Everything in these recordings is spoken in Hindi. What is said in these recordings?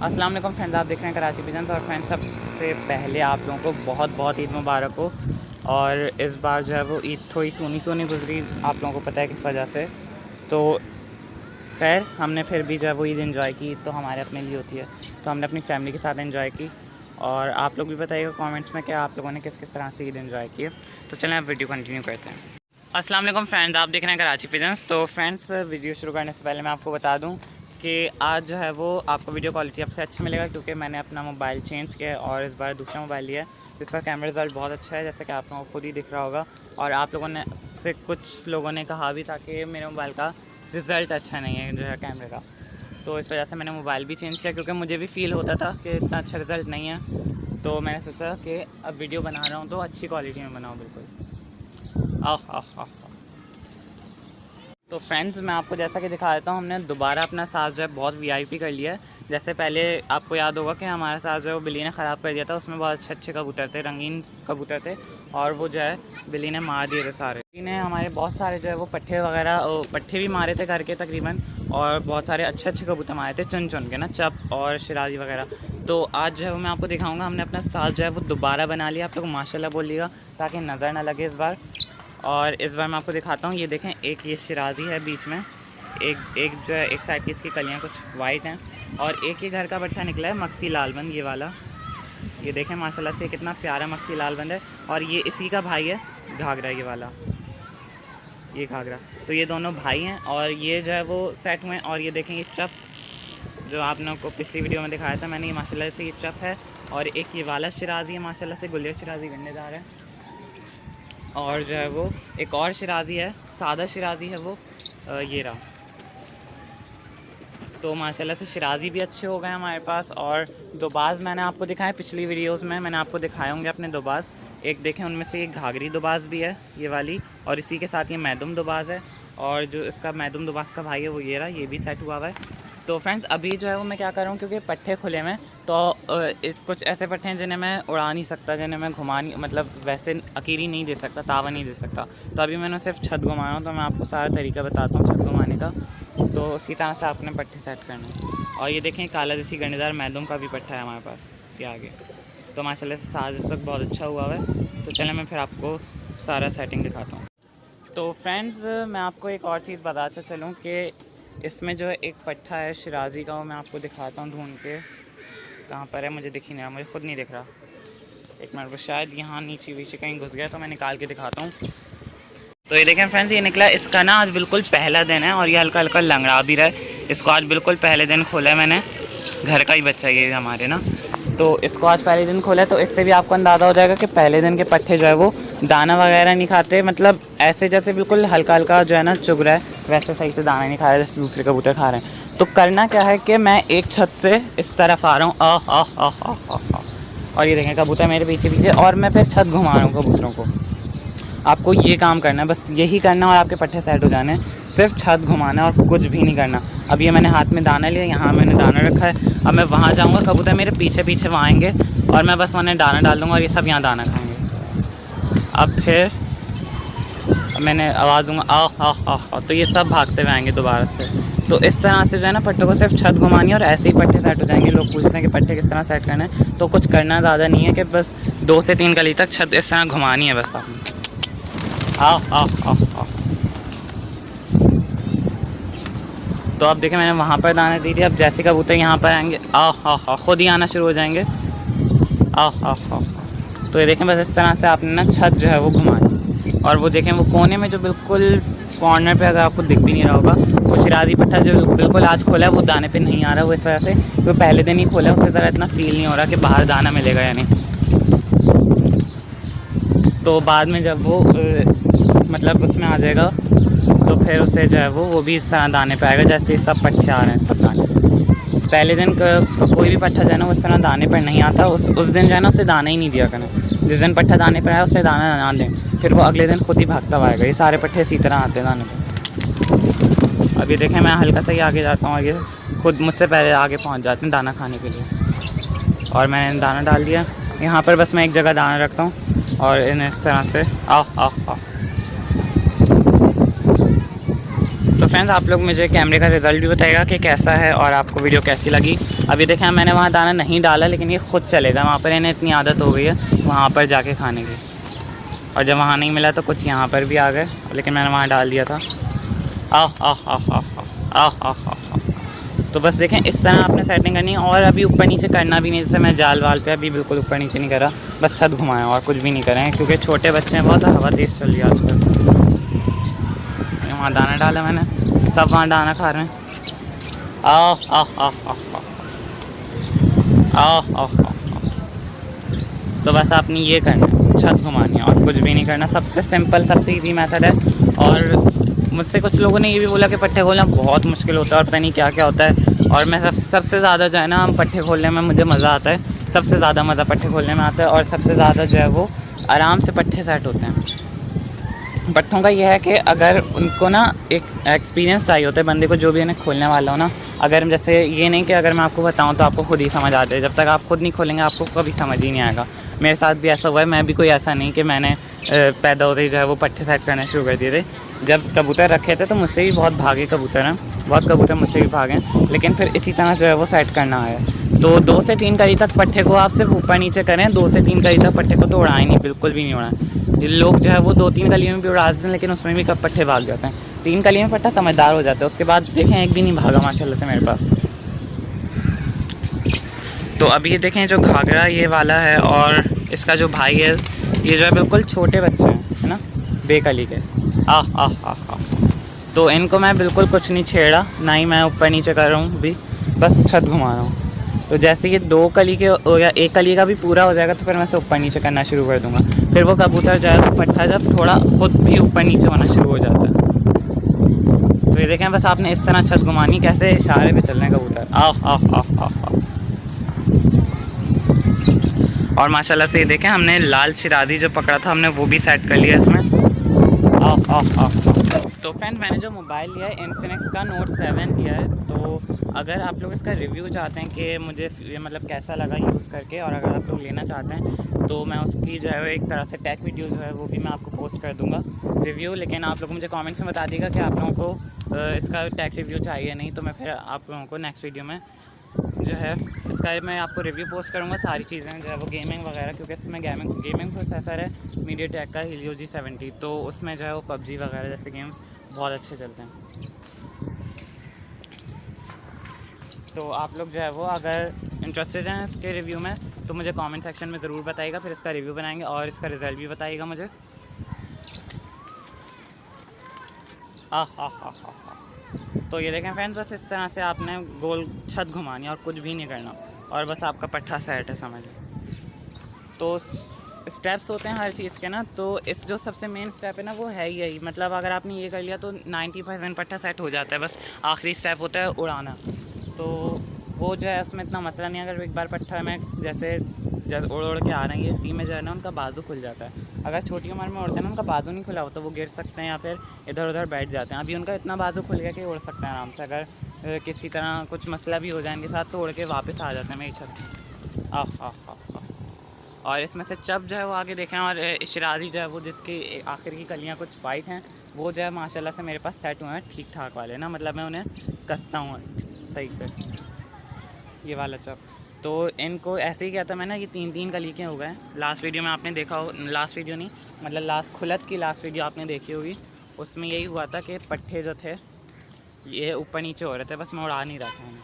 अस्सलाम वालेकुम फ्रेंड्स, आप देख रहे हैं कराची पिजन्स। और फ्रेंड्स, सबसे पहले आप लोगों को बहुत बहुत ईद मुबारक हो। और इस बार जो है वो ईद थोड़ी सोनी सोनी गुजरी, आप लोगों को पता है किस वजह से। तो खैर, हमने फिर भी जो है वो ईद एंजॉय की। ईद तो हमारे अपने लिए होती है, तो हमने अपनी फैमिली के साथ एंजॉय की। और आप लोग भी बताइएगा कमेंट्स में कि आप लोगों ने किस किस तरह से ईद एंजॉय की है। तो चलें आप वीडियो कंटिन्यू करते हैं। अस्सलाम वालेकुम फ्रेंड्स, आप देख रहे हैं कराची पिजन्स। तो फ्रेंड्स, वीडियो शुरू करने से पहले मैं आपको बता दूं कि आज जो है वो आपको वीडियो क्वालिटी आपसे अच्छा मिलेगा, क्योंकि मैंने अपना मोबाइल चेंज किया है और इस बार दूसरा मोबाइल लिया है, जिसका कैमरा रिज़ल्ट बहुत अच्छा है, जैसे कि आप लोगों को खुद ही दिख रहा होगा। और आप लोगों ने से कुछ लोगों ने कहा भी था कि मेरे मोबाइल का रिज़ल्ट अच्छा नहीं है जो है कैमरे का। तो इस वजह से मैंने मोबाइल भी चेंज किया, क्योंकि मुझे भी फ़ील होता था कि इतना अच्छा रिज़ल्ट नहीं है। तो मैंने सोचा कि अब वीडियो बना रहा हूँ तो अच्छी क्वालिटी में बनाऊँ बिल्कुल। आह। तो फ्रेंड्स, मैं आपको जैसा कि दिखा देता हूँ, हमने दोबारा अपना साथ जो है बहुत वीआईपी कर लिया है। जैसे पहले आपको याद होगा कि हमारा साथ जो है वो बिल्ली ने ख़राब कर दिया था, उसमें बहुत अच्छे अच्छे कबूतर थे, रंगीन कबूतर थे, और वो जो है बिल्ली ने मार दिए थे सारे। बिल्ली ने हमारे बहुत सारे जो है वो पट्ठे भी मारे थे घर के तकरीबन, और बहुत सारे अच्छे अच्छे कबूतर मारे थे चुन चुन के ना, चप और शिराजी वगैरह। तो आज जो है वो मैं आपको दिखाऊँगा, हमने अपना साथ जो है वो दोबारा बना लिया। आप लोग माशाल्लाह बोलिएगा ताकि नज़र ना लगे इस बार। और इस बार मैं आपको दिखाता हूँ, ये देखें, एक ये शिराजी है बीच में, एक जो है एक साइड की इसकी कलियाँ कुछ वाइट हैं, और एक ये घर का पट्ठा निकला है मक्सी लालबंद, ये वाला। ये देखें माशाल्लाह से कितना प्यारा मक्सी लालबंद है। और ये इसी का भाई है घाघरा, ये वाला, ये घाघरा। तो ये दोनों भाई हैं, और ये जो है वो सेट हुए हैं। और ये देखें, ये चप जो आप लोगों को पिछली वीडियो में दिखाया था मैंने, ये माशाल्लाह से ये चप है। और एक ये वाला शिराजी है, माशाल्लाह से गुलिया शिराजी गंडेदार है। और जो है वो एक और शिराजी है, सादा शिराजी है वो, ये रहा। तो माशाल्लाह से शिराजी भी अच्छे हो गए हमारे पास। और दोबाज़ मैंने आपको दिखाए पिछली वीडियोस में, मैंने आपको दिखाए होंगे अपने दोबाज़। एक देखें, उनमें से एक घाघरी दोबाज़ भी है, ये वाली, और इसी के साथ ये मैदुम दोबाज़ है। और जो इसका मैदुम दोबाज़ का भाई है वो ये रहा, ये भी सेट हुआ हुआ है। तो फ्रेंड्स, अभी जो है वो मैं क्या कर रहा हूँ, क्योंकि पट्ठे खुले में, तो कुछ ऐसे पट्ठे हैं जिन्हें मैं उड़ा नहीं सकता, जिन्हें मैं घुमा नहीं, मतलब वैसे अकीरी नहीं दे सकता, तावा नहीं दे सकता। तो अभी मैंने सिर्फ छत घुमा रहा हूँ, तो मैं आपको सारा तरीका बताता हूँ छत घुमाने का। तो उसी तरह से आपने पट्टे सेट करना है। और ये देखें, काला जैसी गंडेदार मैदुम का भी पट्टा है हमारे पास ये आगे। तो माशाल्लाह से साज इस वक्त बहुत अच्छा हुआ है। तो चलें मैं फिर आपको सारा सेटिंग दिखाता हूँ। तो फ्रेंड्स, मैं आपको एक और चीज़ बताता चलूँ कि इसमें जो है एक पट्ठा है शिराजी का, वो मैं आपको दिखाता हूँ ढूंढ के, कहाँ पर है मुझे दिख ही नहीं रहा, मुझे खुद नहीं दिख रहा। एक मिनट, वो शायद यहाँ नीचे वीचे कहीं घुस गया, तो मैं निकाल के दिखाता हूँ। तो ये देखें फ्रेंड्स, ये निकला, इसका ना आज बिल्कुल पहला दिन है, और ये हल्का हल्का लंगड़ा भी रहा है। इसको आज बिल्कुल पहले दिन खोला है मैंने, घर का ही बच्चा ये हमारे ना। तो इसको आज पहले दिन खोला है, तो इससे भी आपको अंदाज़ा हो जाएगा कि पहले दिन के पट्ठे जो है वो दाना वगैरह नहीं खाते, मतलब ऐसे जैसे बिल्कुल हल्का हल्का जो है ना चुग रहा है, वैसे सही से दाना नहीं खा रहे जैसे दूसरे कबूतर खा रहे हैं। तो करना क्या है कि मैं एक छत से इस तरफ आ रहा हूँ, और ये देखें कबूतर मेरे पीछे पीछे, और मैं फिर छत घुमा रहा हूँ कबूतरों को। आपको ये काम करना है, बस यही करना, और आपके पट्टे सेट हो जाने हैं। सिर्फ छत घुमाना है और कुछ भी नहीं करना। अब ये मैंने हाथ में दाना लिया, यहाँ मैंने दाना रखा है। अब मैं वहाँ जाऊँगा, कबूतर मेरे पीछे पीछे वहाँ आएंगे, और मैं बस उन्हें दाना डाल दूँगा, और ये सब यहाँ दाना खाएंगे। अब फिर मैंने आवाज़ दूँगा आ, तो ये सब भागते हुए आएंगे दोबारा से। तो इस तरह से जो है ना पट्टों को सिर्फ छत घुमानी है, और ऐसे ही पट्टे सेट हो जाएंगे। लोग पूछते हैं कि पट्टे किस तरह सेट करना है, तो कुछ करना ज़्यादा नहीं है कि बस 2 से 3 गली तक छत इस तरह घुमानी है बस आपने। आओ। तो अब देखें, मैंने वहाँ पर दाने दे दिए। अब जैसे कबूतर यहाँ पर आएंगे, आओ, खुद ही आना शुरू हो जाएंगे। आओ। तो ये देखें, बस इस तरह से आपने ना छत जो है वो घुमानी। और वो देखें, वो कोने में जो बिल्कुल कॉर्नर पे, अगर आपको दिख भी नहीं रहा होगा, वो शिराजी पट्टा जो बिल्कुल आज खोला है, वो दाने पे नहीं आ रहा। वो इस वजह से वो पहले दिन ही खोला है, उससे ज़रा इतना फील नहीं हो रहा कि बाहर दाना मिलेगा या नहीं। तो बाद में जब वो मतलब उसमें आ जाएगा, तो फिर उसे जो है वो भी इस तरह दाने पे आएगा जैसे सब पट्टे आ रहे हैं, सब दाने। पहले दिन कोई भी पट्ठा जो है ना उस तरह दाने पर नहीं आता, उस दिन जो है ना उसे दाना ही नहीं दिया करना। जिस दिन पट्ठा दाने पर आया उसे दाना ना दें, फिर वो अगले दिन खुद ही भागता हुआ आएगा। ये सारे पट्ठे इसी तरह आते हैं दाने पर। अभी देखें, मैं हल्का सा ही आगे जाता हूँ, और ये खुद मुझसे पहले आगे पहुँच जाते हैं दाना खाने के लिए। और मैंने दाना डाल दिया यहाँ पर, बस मैं एक जगह दाना रखता हूँ, और इन्हें इस तरह से आओ। तो फ्रेंड्स आप लोग मुझे कैमरे का रिज़ल्ट भी बताइएगा कि कैसा है और आपको वीडियो कैसी लगी। अभी देखें मैंने वहाँ दाना नहीं डाला, लेकिन ये खुद चलेगा वहाँ पर, इन्हें इतनी आदत हो गई है वहाँ पर जाके खाने की। और जब वहाँ नहीं मिला तो कुछ यहाँ पर भी आ गए, लेकिन मैंने वहाँ डाल दिया था। आह आह आह आह आह आह आह। तो बस देखें इस तरह आपने सेटिंग करनी है, और अभी ऊपर नीचे करना भी नहीं। जैसे मैं जाल वाल पे अभी बिल्कुल ऊपर नीचे नहीं करा, बस छत घुमाएं और कुछ भी नहीं करें, क्योंकि छोटे बच्चे हैं, बहुत हवा तेज़ चल रही है आजकल। वहाँ दाना डाला मैंने, सब वहाँ दाना खा रहे हैं। आह आह आह आह आह आह। तो बस आपने ये करना है, छत घुमानी है और कुछ भी नहीं करना। सबसे सिंपल सबसे ईजी मेथड है। और मुझसे कुछ लोगों ने ये भी बोला कि पट्ठे खोलना बहुत मुश्किल होता है और पता नहीं क्या क्या होता है। और मैं सबसे ज़्यादा जो है ना पट्ठे खोलने में मुझे मज़ा आता है, सबसे ज़्यादा मज़ा पट्ठे खोलने में आता है। और सबसे ज़्यादा जो है वो आराम से पट्ठे सेट होते हैं। पट्ठों का ये है कि अगर उनको ना एक एक्सपीरियंस चाहिए होता है बंदे को, जो भी उन्हें खोलने वाला हो ना। अगर जैसे ये नहीं कि अगर मैं आपको बताऊं तो आपको खुद ही समझ आते है, जब तक आप खुद नहीं खोलेंगे आपको कभी समझ ही नहीं आएगा। मेरे साथ भी ऐसा हुआ है। मैं भी कोई ऐसा नहीं कि मैंने पैदा होते ही जो है वो पट्ठे सेट करना शुरू कर दिए थे। जब कबूतर रखे थे तो मुझसे भी बहुत भागे कबूतर हैं, बहुत कबूतर मुझसे भी भागे, लेकिन फिर इसी तरह जो है वो सेट करना है। तो 2 से 3 कली तक पट्ठे को आप सिर्फ ऊपर नीचे करें, 2 से 3 कली तक पट्ठे को तो उड़ाएं नहीं, बिल्कुल भी नहीं उड़ाएं। ये लोग जो है वो 2-3 कलियों में भी उड़ा देते हैं, लेकिन उसमें भी कब पट्ठे भाग जाते हैं। 3 कली में पट्ठा समझदार हो जाता है, उसके बाद देखें एक भी नहीं भागा माशाल्लाह से मेरे पास। तो अब ये देखें जो घाघरा ये वाला है और इसका जो भाई है, ये जो है बिल्कुल छोटे बच्चे हैं, है ना, बेकली के। आह आह आह आह। तो इनको मैं बिल्कुल कुछ नहीं छेड़ा, ना ही मैं ऊपर नीचे कर रहा हूँ अभी, बस छत घुमा रहा हूँ। तो जैसे ये 2 कली के या 1 कली का भी पूरा हो जाएगा तो फिर मैं से ऊपर नीचे करना शुरू कर दूँगा। फिर वो कबूतर जो है वो पट्ठा जब थोड़ा खुद भी ऊपर नीचे होना शुरू हो जाता है। तो ये देखें बस आपने इस तरह छत घुमानी, कैसे इशारे पे चल रहे हैं कबूतर। आह आह आह आह। और माशाल्लाह से ये देखें हमने लाल शिराजी जो पकड़ा था हमने वो भी सेट कर लिया इसमें। आह आह आह। तो फ्रेंड मैंने जो मोबाइल लिया है इन्फिनिक्स का नोट 7 लिया है। तो अगर आप लोग इसका रिव्यू चाहते हैं कि मुझे मतलब कैसा लगा यूज़ करके, और अगर आप लोग लेना चाहते हैं तो मैं उसकी जो है एक तरह से टेक वीडियो जो है वो भी मैं आपको पोस्ट कर दूंगा रिव्यू। लेकिन आप लोग मुझे कमेंट्स में बता दीजिएगा कि आप लोगों को इसका टेक रिव्यू चाहिए नहीं, तो मैं फिर आप लोगों को नेक्स्ट वीडियो में जो है इसका मैं आपको रिव्यू पोस्ट करूँगा सारी चीज़ें जो है वो गेमिंग वगैरह, क्योंकि इसमें गेमिंग प्रोसेसर है मीडियाटेक का Helio G70, तो उसमें जो है वो PUBG वगैरह जैसे गेम्स बहुत अच्छे चलते हैं। तो आप लोग जो है वो अगर इंटरेस्टेड हैं इसके रिव्यू में तो मुझे कमेंट सेक्शन में ज़रूर बताइएगा, फिर इसका रिव्यू बनाएंगे और इसका रिज़ल्ट भी बताइएगा मुझे। तो ये देखें फ्रेंड्स बस इस तरह से आपने गोल छत घुमानी और कुछ भी नहीं करना, और बस आपका पट्ठा सेट है समझ लो। तो स्टेप्स होते हैं हर चीज़ के ना, तो इस जो सबसे मेन स्टेप है ना वो है यही, मतलब अगर आपने ये कर लिया तो 90% पट्ठा सेट हो जाता है। बस आखिरी स्टेप होता है उड़ाना, तो वो जो है उसमें इतना मसला नहीं। अगर एक बार पट्ठा में जैसे उड़ के आ रहे हैं इसी में जो है ना उनका बाजू खुल जाता है। अगर छोटी उम्र में उड़ते हैं ना उनका बाजू नहीं खुला होता, वो गिर सकते हैं या फिर इधर उधर बैठ जाते हैं। अभी उनका इतना बाजू खुल गया कि उड़ सकते हैं आराम से। अगर किसी तरह कुछ मसला भी हो जाए इनके साथ तो उड़ के वापस आ जाते हैं मेरी छत। आह आह आह। और इसमें से चब जो है वो आगे देखें, और शिराजी जो है वो जिसकी आखिर की कलियाँ कुछ वाइट हैं वो जो है माशाल्लाह से मेरे पास सेट हुए हैं ठीक ठाक वाले ना, मतलब मैं उन्हें कसता हूँ सही से, ये वाला चब। तो इनको ऐसे ही किया था मैंने, ये 3-3 कली के हो गए। लास्ट वीडियो में आपने देखा हो, लास्ट वीडियो नहीं मतलब लास्ट खुलत की लास्ट वीडियो आपने देखी होगी, उसमें यही हुआ था कि पट्ठे जो थे ये ऊपर नीचे हो रहे थे, बस मैं उड़ा नहीं रहा था उन्हें।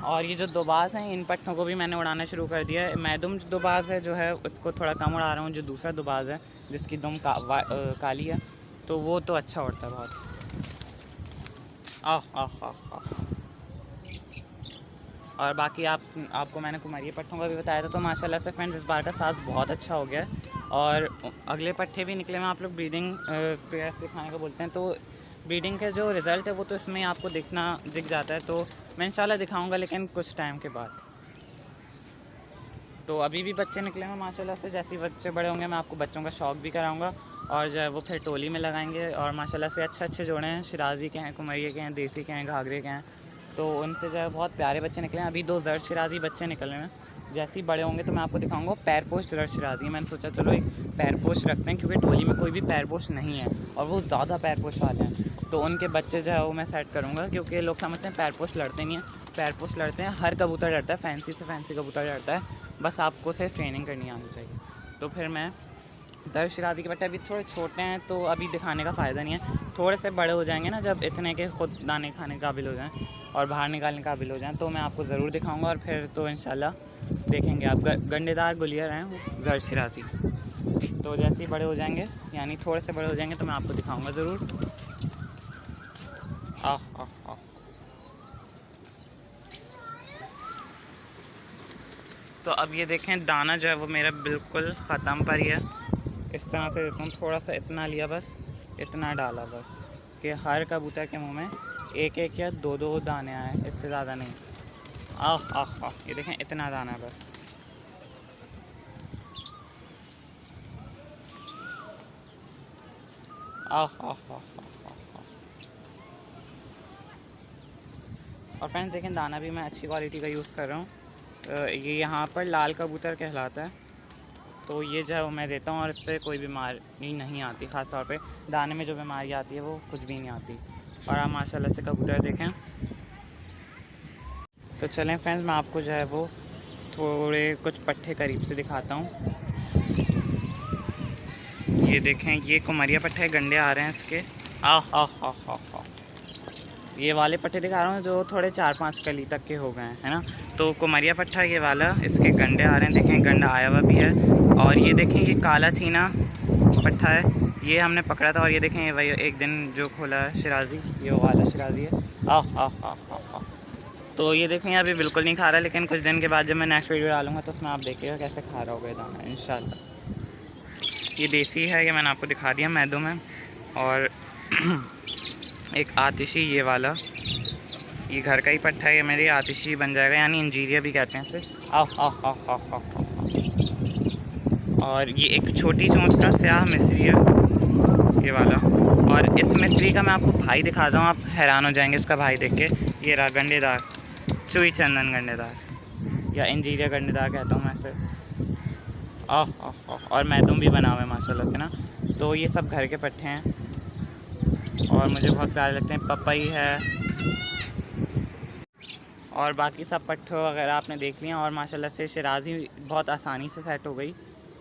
और ये जो दोबाज हैं इन पट्ठों को भी मैंने उड़ाना शुरू कर दिया है। मैदुम दोबाज है जो है उसको थोड़ा कम उड़ा रहा हूँ, जो दूसरा दोबाज है जिसकी दुम काली है तो वो तो अच्छा उड़ता है बहुत। आह आह आह आह। और बाकी आपको मैंने कुमारी पट्ठों का भी बताया था। तो माशाल्लाह से फ्रेंड्स इस बार का साज बहुत अच्छा हो गया है और अगले पट्ठे भी निकले में आप लोग ब्रीडिंग पेयर्स दिखाने को बोलते हैं, तो ब्रीडिंग के जो रिज़ल्ट है वो तो इसमें आपको दिख जाता है। तो मैं इंशाल्लाह दिखाऊंगा लेकिन कुछ टाइम के बाद। तो अभी भी बच्चे निकले हैं माशाल्लाह से, जैसे ही बच्चे बड़े होंगे मैं आपको बच्चों का शौक़ भी कराऊंगा और जो है वो फिर टोली में लगाएंगे। और माशाल्लाह से अच्छे जोड़े हैं, शिराजी के हैं, कुमरिया के हैं, देसी के हैं, घाघरे के हैं, तो उनसे जो है बहुत प्यारे बच्चे निकले हैं। अभी 2 जर्द शिराजी बच्चे निकले हैं जैसे ही बड़े होंगे तो मैं आपको दिखाऊंगा। पैर पोश ज़र्द शिराज़ी है, मैंने सोचा चलो एक पैर पोश रखते हैं क्योंकि टोली में कोई भी पैर पोश नहीं है और वो ज़्यादा पैर पोश वाले हैं, तो उनके बच्चे जो है वो मैं सेट करूँगा। क्योंकि लोग समझते हैं पैर पोश लड़ते नहीं हैं, पैर पोश लड़ते हैं, हर कबूतर लड़ता है, फैंसी से फैंसी कबूतर लड़ता है, बस आपको सिर्फ ट्रेनिंग करनी आनी चाहिए। तो फिर मैं ज़र्द शिराज़ी के बट्टे अभी थोड़े छोटे हैं तो अभी दिखाने का फ़ायदा नहीं है, थोड़े से बड़े हो जाएंगे ना, जब इतने के ख़ुद दाने खाने के काबिल हो जाएं और बाहर निकालने काबिल हो जाएं तो मैं आपको ज़रूर दिखाऊंगा। और फिर तो इंशाल्लाह देखेंगे आप। गंडेदार गुलियर हैं वो ज़र्द शिराज़ी, तो जैसे ही बड़े हो जाएंगे यानी थोड़े से बड़े हो जाएंगे तो मैं आपको दिखाऊँगा ज़रूर। तो अब ये देखें दाना जो है वो मेरा बिल्कुल ख़त्म पर ही है। इस तरह से देता हूँ, थोड़ा सा इतना लिया, बस इतना डाला बस कि हर कबूतर के मुंह में एक एक या दो दो दाने आए, इससे ज़्यादा नहीं। ये देखें इतना दाना बस। और फ्रेंड्स देखें दाना भी मैं अच्छी क्वालिटी का यूज़ कर रहा हूँ। ये यहाँ पर लाल कबूतर कहलाता है, तो ये जो है वो मैं देता हूँ और इससे कोई बीमारी नहीं आती। ख़ास तौर पे दाने में जो बीमारी आती है वो कुछ भी नहीं आती। और आप माशाल्लाह से कबूतर देखें। तो चलें फ्रेंड्स मैं आपको जो है वो थोड़े कुछ पट्ठे करीब से दिखाता हूँ। ये देखें ये कुमरिया पट्ठे गंडे आ रहे हैं इसके। ये वाले पट्ठे दिखा रहा हूँ जो थोड़े 4-5 कली तक के हो गए हैं, है ना। तो कुमरिया पट्ठा ये वाला, इसके गंडे आ रहे हैं, देखें गंडा आया हुआ भी है। और ये देखें ये काला चीना पट्ठा है, ये हमने पकड़ा था। और ये देखें ये वही एक दिन जो खोला है शिराज़ी, ये वाला शिराज़ी है। तो ये देखें अभी बिल्कुल नहीं खा रहा, लेकिन कुछ दिन के बाद जब मैं नेक्स्ट वीडियो डालूँगा तो उसमें आप देखिएगा कैसे खा रहा होगा दाना इंशाल्लाह। ये देसी है, ये मैंने आपको दिखा दिया मैदों में। और एक आतिशी ये वाला, ये घर का ही पट्ठा है, ये मेरी आतिशी बन जाएगा, यानी इंजीरिया भी कहते हैं इसे। और ये एक छोटी चोंच का स्याह मिस्री है ये वाला। और इस मिस्री का मैं आपको भाई दिखाता हूँ, आप हैरान हो जाएंगे इसका भाई देख के। ये रहा गंडेदार, चुई चंदन गंडेदार या इंजीरिया गंडेदार कहता हूँ मैं इसे। और मैदूम भी बना हुआ है माशाल्लाह से ना। तो ये सब घर के पट्ठे हैं और मुझे बहुत प्यारे लगते हैं। पपई है और बाकी सब पट्ठों वगैरह आपने देख लिया। और माशाल्लाह से शिराज़ी बहुत आसानी से सेट हो गई।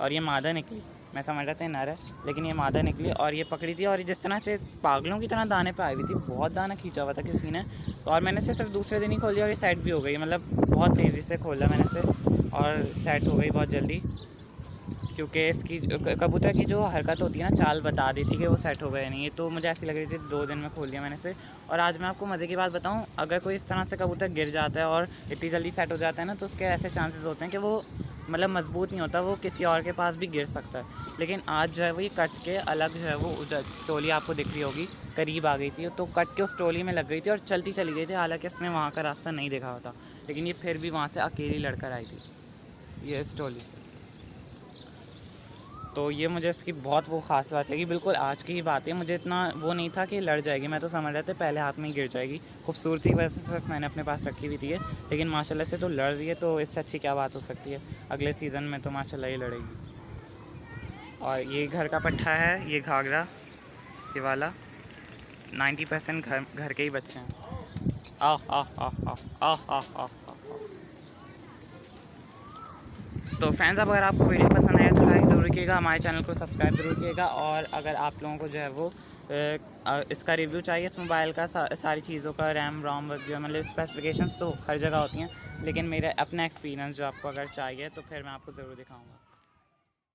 और ये मादा निकली, मैं समझ रहा था नर है लेकिन ये मादा निकली और ये पकड़ी थी। और जिस तरह से पागलों की तरह दाने पे आई हुई थी, बहुत दाना खींचा हुआ था किसी ने। और मैंने इसे सिर्फ दूसरे दिन ही खोल दिया और ये सेट भी हो गई, मतलब बहुत तेज़ी से खोला मैंने इसे और सेट हो गई बहुत जल्दी। क्योंकि इसकी कबूतर की जो हरकत होती है ना, चाल बता दी थी कि वो सेट हो गए नहीं। तो मुझे ऐसी लग रही थी 2 दिन में खोल दिया मैंने इसे। और आज मैं आपको मज़े की बात बताऊं, अगर कोई इस तरह से कबूतर गिर जाता है और इतनी जल्दी सेट हो जाता है ना, तो उसके ऐसे चांसेस होते हैं कि वो मतलब मजबूत नहीं होता, वो किसी और के पास भी गिर सकता है। लेकिन आज जो है वो ये कट के अलग जो है वो टोली आपको दिख रही होगी, करीब आ गई थी तो कट के उस टोली में लग गई थी और चलती चली गई थी। हालांकि इसने वहाँ का रास्ता नहीं देखा होता, लेकिन ये फिर भी वहाँ से अकेली लड़कर आई थी ये इस टोली से। तो ये मुझे इसकी बहुत वो ख़ास बात लगी, बिल्कुल आज की ही बात है। मुझे इतना वो नहीं था कि लड़ जाएगी, मैं तो समझ रहा था पहले हाथ में ही गिर जाएगी। खूबसूरती की वजह से सिर्फ मैंने अपने पास रखी हुई थी ये, लेकिन माशाल्लाह से तो लड़ रही है, तो इससे अच्छी क्या बात हो सकती है। अगले सीज़न में तो माशाल्लाह ये लड़ेगी। और ये घर का पट्ठा है, ये घाघरा ये वाला 90% घर के ही बच्चे हैं। तो फ्रेंड्स अब अगर आपको वीडियो पसंद आया तो लाइक ज़रूर कीजिएगा, हमारे चैनल को सब्सक्राइब ज़रूर कीजिएगा। और अगर आप लोगों को जो है वो इसका रिव्यू चाहिए इस मोबाइल का, सारी चीज़ों का, रैम रोम वगैरह, मतलब स्पेसिफिकेशंस तो हर जगह होती हैं, लेकिन मेरा अपना एक्सपीरियंस जो आपको अगर चाहिए तो फिर मैं आपको ज़रूर दिखाऊँगा।